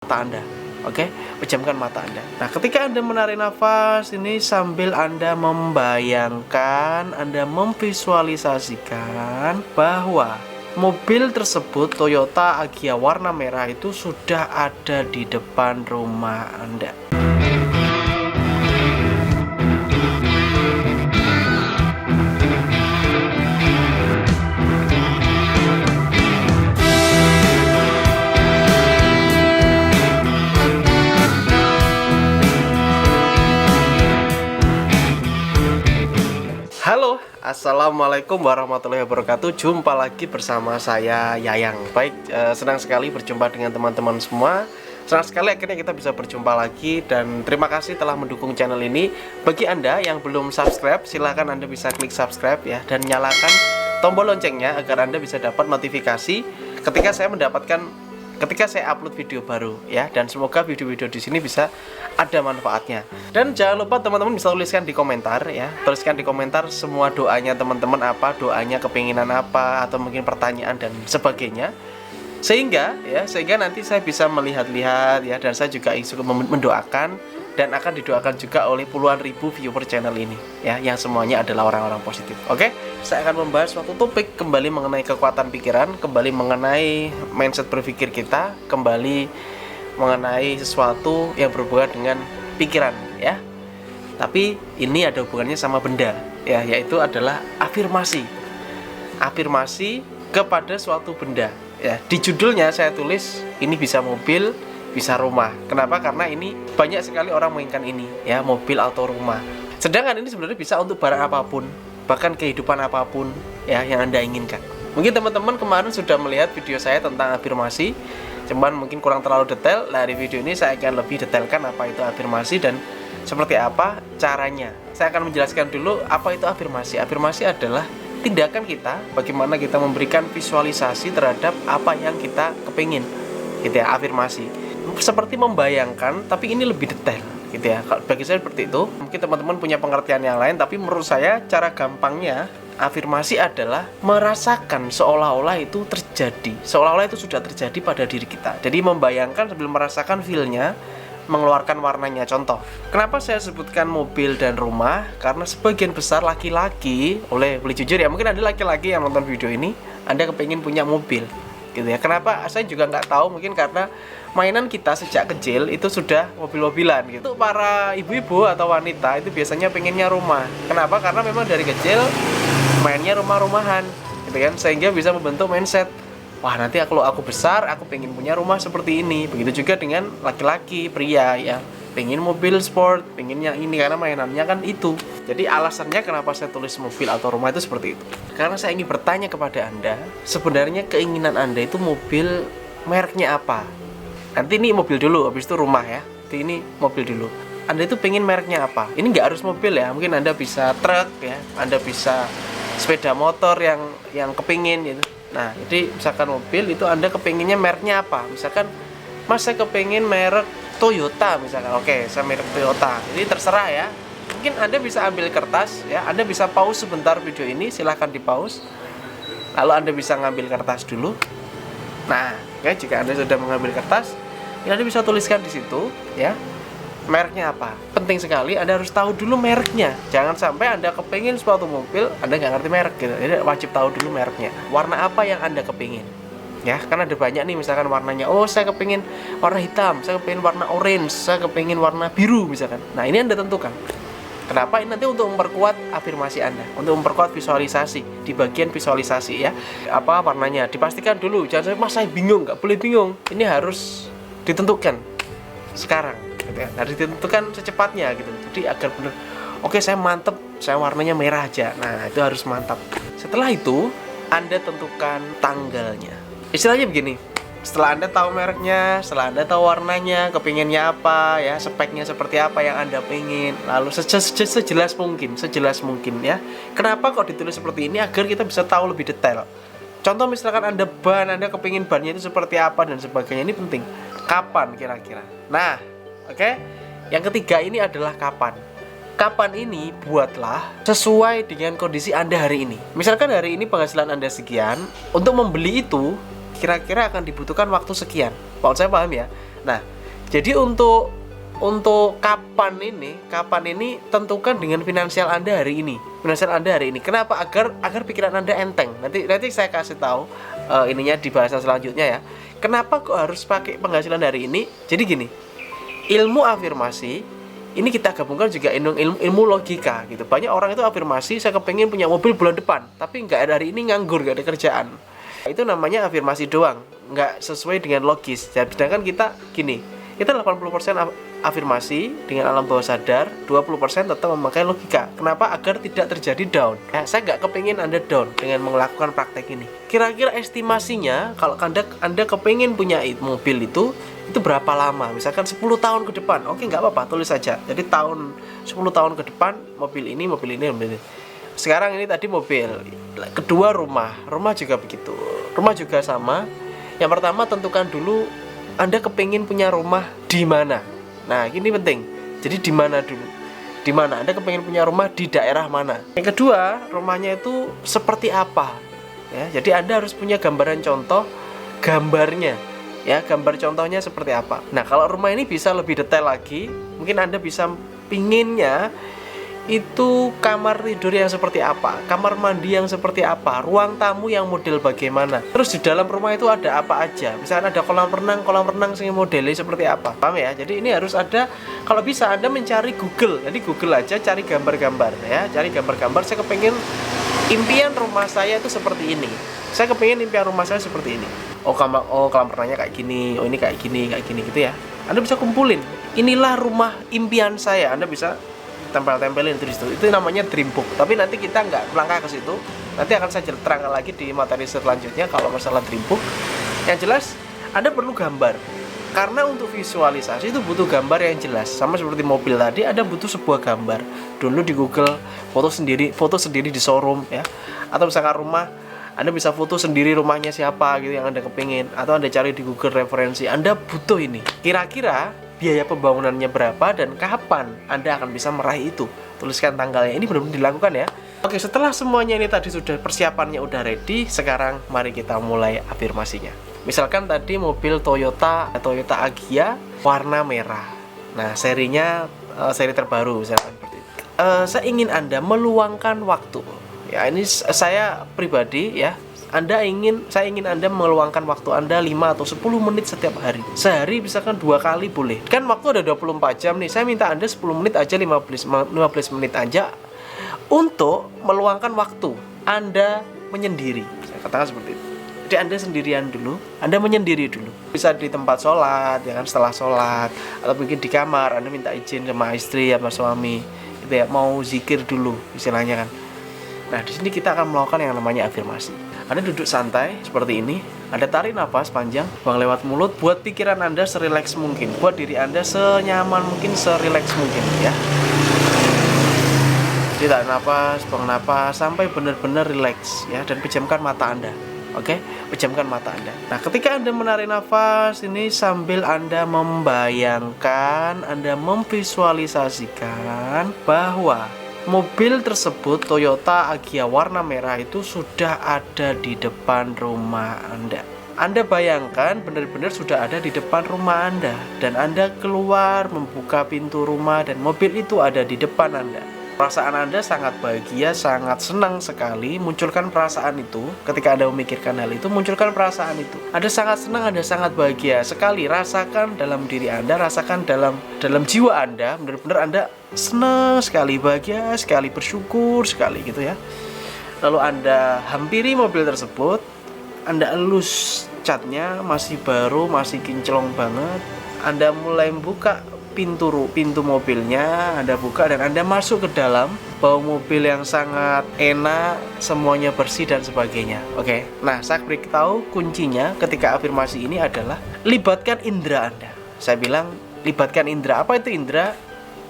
mata Anda. Oke, pejamkan mata Anda. Nah, ketika Anda menarik nafas ini sambil Anda membayangkan, Anda memvisualisasikan bahwa mobil tersebut Toyota Agya warna merah itu sudah ada di depan rumah Anda. Halo, assalamualaikum warahmatullahi wabarakatuh. Jumpa lagi bersama saya Yayang. Baik, senang sekali berjumpa dengan teman-teman semua. Senang sekali akhirnya kita bisa berjumpa lagi. Dan terima kasih telah mendukung channel ini. Bagi Anda yang belum subscribe, silahkan Anda bisa klik subscribe ya, dan nyalakan tombol loncengnya agar Anda bisa dapat notifikasi ketika saya upload video baru ya, dan semoga video-video di sini bisa ada manfaatnya. Dan jangan lupa teman-teman bisa tuliskan di komentar ya, tuliskan di komentar semua doanya teman-teman, apa doanya, kepinginan apa, atau mungkin pertanyaan dan sebagainya, sehingga nanti saya bisa melihat-lihat ya, dan saya juga mendoakan dan akan didoakan juga oleh puluhan ribu viewer channel ini ya, yang semuanya adalah orang-orang positif. Oke, saya akan membahas suatu topik kembali mengenai kekuatan pikiran, kembali mengenai mindset berpikir kita, kembali mengenai sesuatu yang berhubungan dengan pikiran ya. Tapi ini ada hubungannya sama benda ya, yaitu adalah afirmasi. Afirmasi kepada suatu benda ya. Di judulnya saya tulis ini bisa mobil, bisa rumah. Kenapa? Karena ini banyak sekali orang menginginkan ini ya, mobil atau rumah. Sedangkan ini sebenarnya bisa untuk barang apapun, bahkan kehidupan apapun ya yang Anda inginkan. Mungkin teman-teman kemarin sudah melihat video saya tentang afirmasi, cuman mungkin kurang terlalu detail. Nah, di video ini saya akan lebih detailkan apa itu afirmasi dan seperti apa caranya. Saya akan menjelaskan dulu apa itu afirmasi. Afirmasi adalah tindakan kita, bagaimana kita memberikan visualisasi terhadap apa yang kita kepingin gitu ya. Afirmasi seperti membayangkan, tapi ini lebih detail gitu ya. Bagi saya seperti itu. Mungkin teman-teman punya pengertian yang lain, tapi menurut saya cara gampangnya afirmasi adalah merasakan seolah-olah itu terjadi, seolah-olah itu sudah terjadi pada diri kita. Jadi membayangkan sambil merasakan feel-nya, mengeluarkan warnanya. Contoh, kenapa saya sebutkan mobil dan rumah? Karena sebagian besar laki-laki, boleh jujur ya, mungkin ada laki-laki yang nonton video ini, Anda kepingin punya mobil gitu ya. Kenapa? Saya juga nggak tahu, mungkin karena mainan kita sejak kecil itu sudah mobil-mobilan gitu. Untuk para ibu-ibu atau wanita itu biasanya pengennya rumah. Kenapa? Karena memang dari kecil mainnya rumah-rumahan gitu kan, sehingga bisa membentuk mindset, wah nanti kalau aku besar aku pengen punya rumah seperti ini. Begitu juga dengan laki-laki, pria ya, pengen mobil sport, pengen yang ini karena mainannya kan itu. Jadi alasannya kenapa saya tulis mobil atau rumah itu seperti itu, karena saya ingin bertanya kepada Anda, sebenarnya keinginan Anda itu mobil mereknya apa? Nanti ini mobil dulu, habis itu rumah ya. Nanti ini mobil dulu. Anda itu pengen mereknya apa? Ini nggak harus mobil ya, mungkin Anda bisa truk ya, Anda bisa sepeda motor yang kepingin gitu. Nah, jadi misalkan mobil itu Anda kepinginnya mereknya apa? Misalkan, Mas saya kepingin merek Toyota misalkan. Oke, saya merek Toyota. Jadi terserah ya. Mungkin Anda bisa ambil kertas ya, Anda bisa pause sebentar video ini, silahkan di pause. Lalu Anda bisa ngambil kertas dulu. Nah, ya, jika Anda sudah mengambil kertas, ya Anda bisa tuliskan di situ ya, mereknya apa. Penting sekali Anda harus tahu dulu mereknya. Jangan sampai Anda kepingin suatu mobil, Anda nggak ngerti merek gitu. Jadi wajib tahu dulu mereknya. Warna apa yang Anda kepingin ya, kan ada banyak nih, misalkan warnanya, oh saya kepingin warna hitam, saya kepingin warna orange, saya kepingin warna biru misalkan. Nah, ini Anda tentukan. Kenapa? Ini nanti untuk memperkuat afirmasi Anda, untuk memperkuat visualisasi. Di bagian visualisasi ya, apa warnanya dipastikan dulu. Jangan sampai, Mas saya bingung. Nggak boleh bingung, ini harus ditentukan sekarang gitu ya. Harus ditentukan secepatnya gitu. Jadi agar benar, oke saya mantep, saya warnanya merah aja. Nah, itu harus mantap. Setelah itu Anda tentukan tanggalnya. Istilahnya begini, setelah Anda tahu mereknya, setelah Anda tahu warnanya, kepinginnya apa ya, speknya seperti apa yang Anda pengen, lalu sejelas mungkin ya. Kenapa kok ditulis seperti ini? Agar kita bisa tahu lebih detail. Contoh misalkan Anda kepingin bannya itu seperti apa dan sebagainya, ini penting. Kapan kira-kira? Nah, oke. Yang ketiga ini adalah kapan. Kapan ini buatlah sesuai dengan kondisi Anda hari ini. Misalkan hari ini penghasilan Anda sekian, untuk membeli itu kira-kira akan dibutuhkan waktu sekian. Kalau saya paham ya, Nah, jadi untuk kapan ini tentukan dengan finansial Anda hari ini. Finansial Anda hari ini. Kenapa? Agar pikiran Anda enteng. Nanti saya kasih tahu ininya di bahasan selanjutnya ya. Kenapa kok harus pakai penghasilan hari ini? Jadi gini, ilmu afirmasi ini kita gabungkan juga ilmu logika gitu. Banyak orang itu afirmasi, saya kepengen punya mobil bulan depan, tapi nggak ada, hari ini nganggur, nggak ada kerjaan. Itu namanya afirmasi doang, nggak sesuai dengan logis. Sedangkan kita gini, kita 80% afirmasi dengan alam bawah sadar, 20% tetap memakai logika. Kenapa? Agar tidak terjadi down. Saya nggak kepingin Anda down dengan melakukan praktek ini. Kira-kira estimasinya kalau Anda kepingin punya mobil itu berapa lama? Misalkan 10 tahun ke depan. Oke, nggak apa-apa, tulis saja. Jadi 10 tahun ke depan mobil ini. Sekarang ini tadi mobil. Kedua rumah juga begitu. Rumah juga sama. Yang pertama tentukan dulu Anda kepingin punya rumah di mana. Nah, ini penting. Jadi di mana dulu? Di mana? Anda kepingin punya rumah di daerah mana? Yang kedua, rumahnya itu seperti apa? Ya, jadi Anda harus punya gambaran contoh gambarnya. Ya, gambar contohnya seperti apa. Nah, kalau rumah ini bisa lebih detail lagi, mungkin Anda bisa pinginnya itu kamar tidur yang seperti apa, kamar mandi yang seperti apa, ruang tamu yang model bagaimana, terus di dalam rumah itu ada apa aja. Misalnya ada kolam renang sing modelnya seperti apa, paham ya? Jadi ini harus ada. Kalau bisa Anda mencari Google, jadi Google aja cari gambar-gambar ya, cari gambar-gambar. Saya kepengen impian rumah saya itu seperti ini, saya kepengen impian rumah saya seperti ini. Kolam renangnya kayak gini, ini kayak gini gitu ya. Anda bisa kumpulin, inilah rumah impian saya. Anda bisa tempel-tempelin itu di situ. Itu namanya dream book. Tapi nanti kita nggak melangkah ke situ. Nanti akan saya terangkan lagi di materi selanjutnya kalau masalah dream book. Yang jelas, Anda perlu gambar. Karena untuk visualisasi itu butuh gambar yang jelas. Sama seperti mobil tadi, Anda butuh sebuah gambar. Dulu di Google, foto sendiri di showroom ya. Atau misalkan rumah, Anda bisa foto sendiri rumahnya siapa gitu yang Anda kepingin. Atau Anda cari di Google referensi. Anda butuh ini. Kira-kira biaya pembangunannya berapa dan kapan Anda akan bisa meraih itu. Tuliskan tanggalnya. Ini benar-benar dilakukan ya. Oke, setelah semuanya ini tadi sudah persiapannya udah ready, sekarang mari kita mulai afirmasinya. Misalkan tadi mobil Toyota Agya warna merah. Nah, serinya seri terbaru misalkan seperti itu. Saya ingin Anda meluangkan waktu. Ya, ini saya pribadi ya. Saya ingin Anda meluangkan waktu Anda 5 atau 10 menit setiap hari. Sehari misalkan 2 kali boleh. Kan waktu ada 24 jam nih. Saya minta Anda 10 menit aja, 15 menit aja untuk meluangkan waktu Anda menyendiri. Saya katakan seperti itu. Jadi Anda sendirian dulu, Anda menyendiri dulu. Bisa di tempat sholat, ya kan, setelah sholat, atau mungkin di kamar Anda minta izin sama istri sama suami, gitu ya, mau zikir dulu istilahnya kan. Nah, di sini kita akan melakukan yang namanya afirmasi. Anda duduk santai seperti ini, Anda tarik nafas panjang, buang lewat mulut, buat pikiran Anda serileks mungkin, buat diri Anda senyaman mungkin, serileks mungkin ya. Jadi tarik nafas, buang nafas sampai benar-benar rileks ya, dan pejamkan mata Anda. Oke, pejamkan mata Anda. Nah, ketika Anda menarik nafas ini sambil Anda membayangkan, Anda memvisualisasikan bahwa mobil tersebut Toyota Agya warna merah itu sudah ada di depan rumah Anda. Anda bayangkan benar-benar sudah ada di depan rumah Anda, dan Anda keluar membuka pintu rumah dan mobil itu ada di depan Anda. Perasaan Anda sangat bahagia, sangat senang sekali. Munculkan perasaan itu ketika Anda memikirkan hal itu, munculkan perasaan itu. Anda sangat senang, Anda sangat bahagia sekali. Rasakan dalam diri Anda, rasakan dalam jiwa Anda, benar-benar Anda senang sekali, bahagia sekali, bersyukur sekali gitu ya. Lalu Anda hampiri mobil tersebut, Anda elus catnya, masih baru, masih kinclong banget. Anda mulai membuka pintu mobilnya, Anda buka dan Anda masuk ke dalam, bawa mobil yang sangat enak, semuanya bersih dan sebagainya. Oke. Nah, saya beritahu kuncinya ketika afirmasi ini adalah libatkan indera Anda. Saya bilang libatkan indera. Apa itu indera?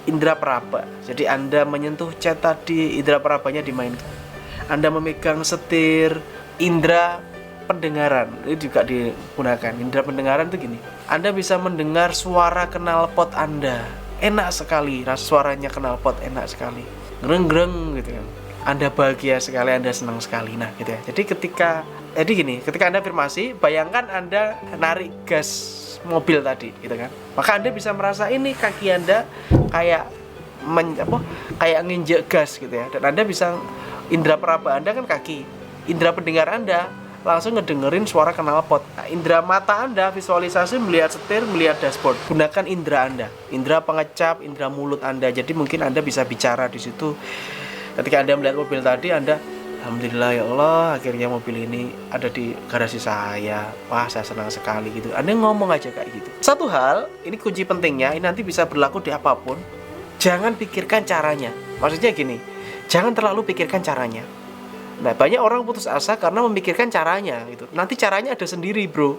Indera peraba. Jadi Anda menyentuh cat tadi, indera perabanya dimainkan. Anda memegang setir, indera pendengaran itu juga digunakan. Indera pendengaran itu gini, Anda bisa mendengar suara knalpot Anda, enak sekali, suaranya knalpot enak sekali, greng-greng gitu kan. Anda bahagia sekali, Anda senang sekali. Nah gitu ya. Jadi ketika Anda afirmasi, bayangkan Anda narik gas mobil tadi gitu kan. Maka Anda bisa merasa ini kaki Anda kayak kayak nginjek gas gitu ya. Dan Anda bisa, indera peraba Anda kan kaki, indera pendengar Anda langsung ngedengerin suara knalpot. Nah, indera mata Anda visualisasi melihat setir, melihat dashboard. Gunakan indera Anda, indera pengecap, indera mulut Anda. Jadi mungkin Anda bisa bicara di situ. Ketika Anda melihat mobil tadi, Anda, alhamdulillah ya Allah, akhirnya mobil ini ada di garasi saya. Wah, saya senang sekali gitu. Anda ngomong aja kayak gitu. Satu hal, ini kunci pentingnya, ini nanti bisa berlaku di apapun. Jangan pikirkan caranya. Maksudnya gini, jangan terlalu pikirkan caranya. Nah, banyak orang putus asa karena memikirkan caranya gitu. Nanti caranya ada sendiri, bro.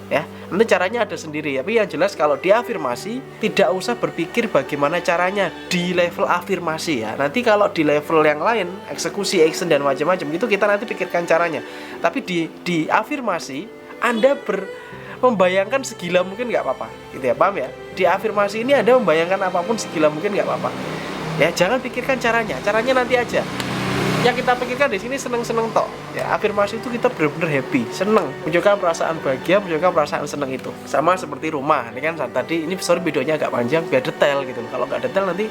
Ya, nanti caranya ada sendiri. Tapi yang jelas kalau di afirmasi tidak usah berpikir bagaimana caranya di level afirmasi ya. Nanti kalau di level yang lain, eksekusi, action dan macam-macam itu kita nanti pikirkan caranya. Tapi di afirmasi Anda membayangkan segila mungkin nggak apa-apa, gitu ya, paham ya? Di afirmasi ini Anda membayangkan apapun segila mungkin nggak apa-apa. Ya, jangan pikirkan caranya nanti aja. Yang kita pikirkan di sini seneng-seneng tok. Ya, afirmasi itu kita benar-benar happy, seneng, menunjukkan perasaan bahagia, menunjukkan perasaan seneng itu. Sama seperti rumah, ini kan tadi ini sorry videonya agak panjang biar detail gitu. Kalau nggak detail nanti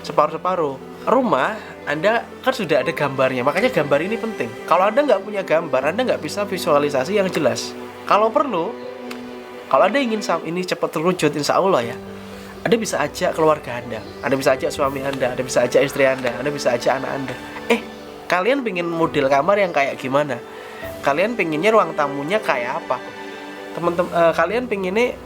separuh-separuh. Rumah Anda kan sudah ada gambarnya, makanya gambar ini penting. Kalau Anda nggak punya gambar, Anda nggak bisa visualisasi yang jelas. Kalau perlu, kalau Anda ingin ini cepat terwujud, insya Allah ya, Anda bisa ajak keluarga Anda bisa ajak suami Anda bisa ajak istri Anda bisa ajak anak Anda. Kalian pengen model kamar yang kayak gimana? Kalian pengennya ruang tamunya kayak apa? Teman-teman, kalian pengennya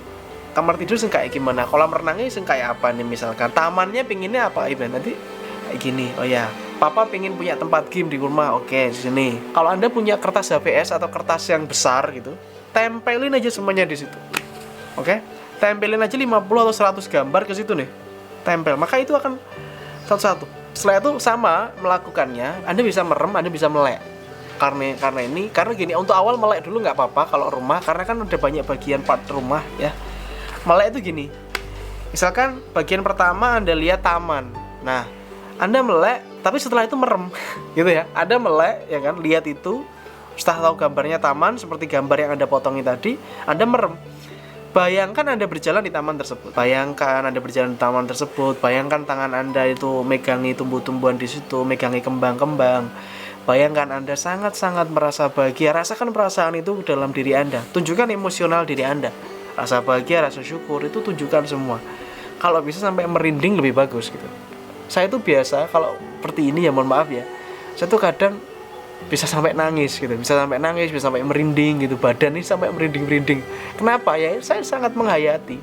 kamar tidur sing kayak gimana? Kolam renangnya sing kayak apa nih misalkan? Tamannya pengennya apa? Nanti kayak gini. Oh ya, Papa pengen punya tempat game di rumah. Oke, di sini. Kalau Anda punya kertas HVS atau kertas yang besar gitu, tempelin aja semuanya di situ. Oke? Tempelin aja 50 atau 100 gambar ke situ nih. Tempel. Maka itu akan satu-satu. Setelah itu sama melakukannya, Anda bisa merem, Anda bisa melek. Karena gini, untuk awal melek dulu nggak apa-apa kalau rumah, karena kan ada banyak bagian part rumah ya. Melek itu gini. Misalkan bagian pertama Anda lihat taman. Nah, Anda melek, tapi setelah itu merem, gitu ya. Anda melek, ya kan, lihat itu. Setelah tahu gambarnya taman, seperti gambar yang Anda potongi tadi, Anda merem. Bayangkan Anda berjalan di taman tersebut. Bayangkan tangan Anda itu megangi tumbuh-tumbuhan di situ, megangi kembang-kembang. Bayangkan Anda sangat-sangat merasa bahagia. Rasakan perasaan itu dalam diri Anda. Tunjukkan emosional diri Anda. Rasa bahagia, rasa syukur itu tunjukkan semua. Kalau bisa sampai merinding lebih bagus gitu. Saya tuh biasa kalau seperti ini ya, mohon maaf ya. Saya tuh kadang bisa sampai nangis gitu, bisa sampai merinding gitu, badan ini sampai merinding. Kenapa ya? Saya sangat menghayati,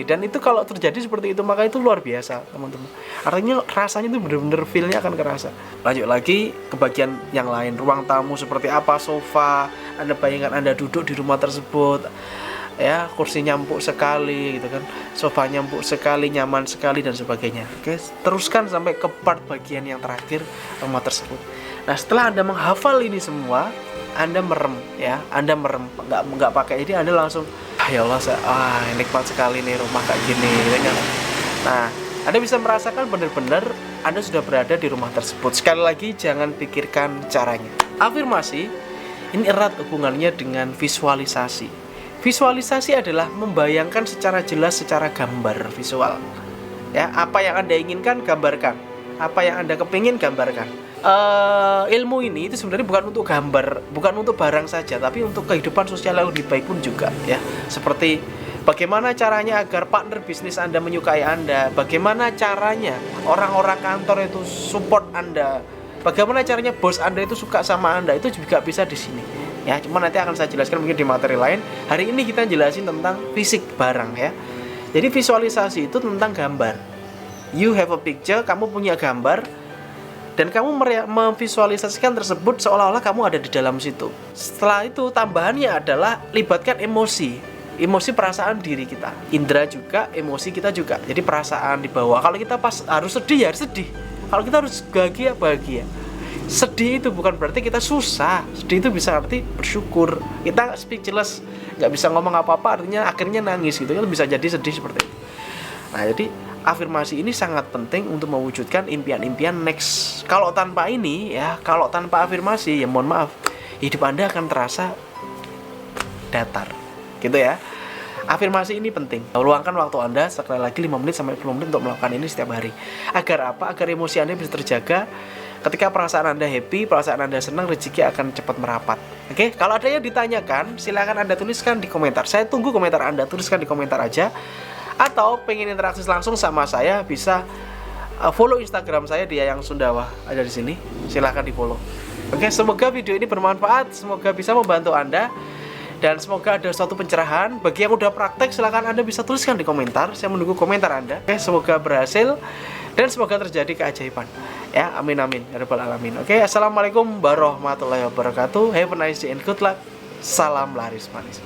dan itu kalau terjadi seperti itu maka itu luar biasa teman-teman. Artinya rasanya itu benar-benar feel-nya akan kerasa. Lanjut lagi ke bagian yang lain, ruang tamu seperti apa, sofa. Anda bayangkan Anda duduk di rumah tersebut, ya, kursinya empuk sekali gitu kan, sofanya empuk sekali, nyaman sekali dan sebagainya. Oke, teruskan sampai ke part bagian yang terakhir rumah tersebut. Nah, setelah Anda menghafal ini semua, Anda merem ya, nggak pakai ini, Anda langsung ya Allah, nikmat sekali nih rumah kayak gini ya kan? Nah, Anda bisa merasakan benar-benar Anda sudah berada di rumah tersebut. Sekali lagi, jangan pikirkan caranya. Afirmasi ini erat hubungannya dengan visualisasi. Visualisasi adalah membayangkan secara jelas, secara gambar visual. Ya, apa yang Anda inginkan, gambarkan. Apa yang Anda kepingin, gambarkan. Ilmu ini itu sebenarnya bukan untuk gambar, bukan untuk barang saja, tapi untuk kehidupan sosial yang lebih baik pun juga ya. Seperti bagaimana caranya agar partner bisnis Anda menyukai Anda, bagaimana caranya orang-orang kantor itu support Anda, bagaimana caranya bos Anda itu suka sama Anda, itu juga bisa di sini. Ya, cuma nanti akan saya jelaskan mungkin di materi lain. Hari ini kita jelasin tentang fisik barang ya. Jadi visualisasi itu tentang gambar. You have a picture, kamu punya gambar, dan kamu memvisualisasikan tersebut seolah-olah kamu ada di dalam situ. Setelah itu tambahannya adalah libatkan emosi perasaan diri kita, indera juga, emosi kita juga. Jadi perasaan di bawah. Kalau kita pas harus sedih ya sedih, kalau kita harus bahagia. Sedih itu bukan berarti kita susah. Sedih itu bisa arti bersyukur. Kita speechless, nggak bisa ngomong apa-apa, artinya akhirnya nangis gitu. Itu bisa jadi sedih seperti itu. Nah, jadi afirmasi ini sangat penting untuk mewujudkan impian-impian next. Kalau tanpa ini ya, kalau tanpa afirmasi ya mohon maaf, hidup Anda akan terasa datar gitu ya. Afirmasi ini penting. Luangkan waktu Anda sekali lagi 5 menit sampai 10 menit untuk melakukan ini setiap hari. Agar apa? Agar emosi Anda bisa terjaga. Ketika perasaan Anda happy, perasaan Anda senang, rezeki akan cepat merapat. Oke, kalau ada yang ditanyakan, silakan Anda tuliskan di komentar. Saya tunggu komentar Anda, tuliskan di komentar aja. Atau pengen interaksi langsung sama saya, bisa follow Instagram saya dia yang Sundawa, ada di sini. Silakan di-follow. Oke, semoga video ini bermanfaat, semoga bisa membantu Anda. Dan semoga ada suatu pencerahan. Bagi yang udah praktek, silahkan Anda bisa tuliskan di komentar. Saya menunggu komentar Anda. Oke, semoga berhasil dan semoga terjadi keajaiban. Ya, amin amin ya rabbal alamin. Oke, assalamualaikum warahmatullahi wabarakatuh. Have a nice day and good luck. Salam laris manis.